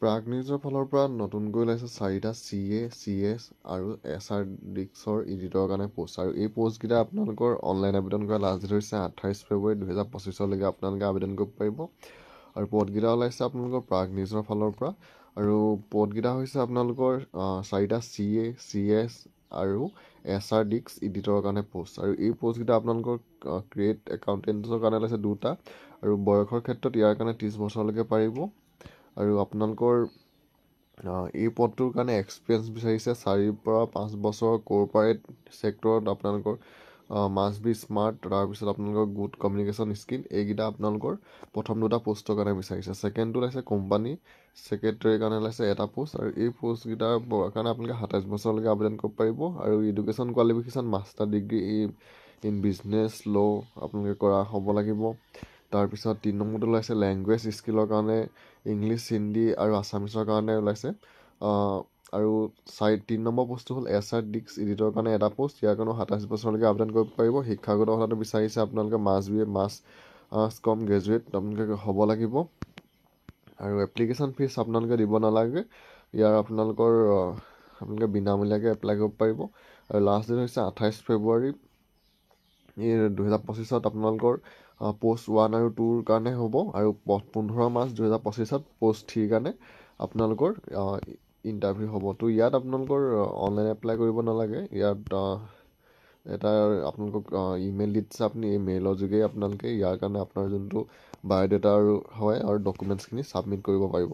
প্ৰাগনিউজৰ ফালৰ পৰা নতুনকৈ ওলাইছে 4টা CA, CS আৰু SR ডিস্কৰ এডিটৰ কাৰণে পোষ্ট। আৰু এই পোষ্টকেইটা আপোনালোকৰ অনলাইন আবেদন কৰা লাষ্ট ডেট হৈছে 28 ফেব্ৰুৱাৰী 2025লৈকে আপোনালোকে আবেদন কৰিব পাৰিব। আৰু পদকেইটা ওলাইছে আপোনালোকৰ প্ৰাগনিউজৰ ফালৰ পৰা। আৰু পদকেইটা হৈছে আপোনালোকৰ 4টা CA, CS আৰু SR ডিস্ক এডিটৰৰ কাৰণে পোষ্ট। আৰু এই পোষ্টকেইটা আপোনালোকৰ ক্ৰিয়েট একাউণ্টেণ্টৰ কাৰণে ওলাইছে 2টা। আৰু বয়সৰ ক্ষেত্ৰত ইয়াৰ কাৰণে 30 বছৰলৈকে পাৰিব। আৰু আপোনালোকৰ এই পদটোৰ কাৰণে এক্সপিৰিয়েঞ্চ বিচাৰিছে 4ৰ পৰা 5 বছৰৰ কৰ্পৰেট ছেক্টৰত আপোনালোকৰ মাষ্ট বি স্মাৰ্ট, তাৰপিছত আপোনালোকৰ গুড কমিউনিকেশ্যন স্কিল, এইকেইটা আপোনালোকৰ প্ৰথম 2টা পোষ্টৰ কাৰণে বিচাৰিছে। ছেকেণ্ডটো ওলাইছে কোম্পানী ছেক্ৰেটাৰীৰ কাৰণে ওলাইছে 1টা পোষ্ট। আৰু এই পোষ্টকেইটাৰ কাৰণে আপোনালোকে 27 বছৰলৈকে আবেদন কৰিব পাৰিব। আৰু education qualification master degree in business ল' আপোনালোকে কৰা হ'ব লাগিব। তাৰপিছত 3 নম্বৰটো ওলাইছে লেংগুৱেজ স্কিলৰ কাৰণে ইংলিছ, হিন্দী আৰু আছামিছৰ কাৰণে ওলাইছে। আৰু 3 নম্বৰ পোষ্টটো হ'ল SR ডিস্ক এডিটৰ কাৰণে 1টা পোষ্ট। ইয়াৰ কাৰণেও 27 বছৰলৈকে আবেদন কৰিব পাৰিব। শিক্ষাগত অৰ্হতাটো বিচাৰিছে আপোনালোকে মাষ্ট বি মাষ্ট কম গ্ৰেজুৱেট আপোনালোকে হ'ব লাগিব। আৰু এপ্লিকেশ্যন ফিজ আপোনালোকে দিব নালাগে। ইয়াৰ আপোনালোকে বিনামূলীয়াকৈ এপ্লাই কৰিব পাৰিব। আৰু লাষ্ট ডেট হৈছে 28 ফেব্ৰুৱাৰী 2025 আপোনালোকৰ পোষ্ট 1 আৰু 2ৰ কাৰণে হ'ব। আৰু 15 মাৰ্চ 2025 পোষ্ট 3ৰ কাৰণে আপোনালোকৰ ইণ্টাৰভিউ হ'ব। তো ইয়াত আপোনালোকৰ অনলাইন এপ্লাই কৰিব নালাগে। ইয়াত এটা আপোনালোকক ইমেইল দি দিছে, আপুনি এই মেইলৰ যোগেই আপোনালোকে ইয়াৰ কাৰণে আপোনাৰ যোনটো বায়'ডাটা হয় আৰু ডকুমেণ্টছখিনি ছাবমিট কৰিব পাৰিব।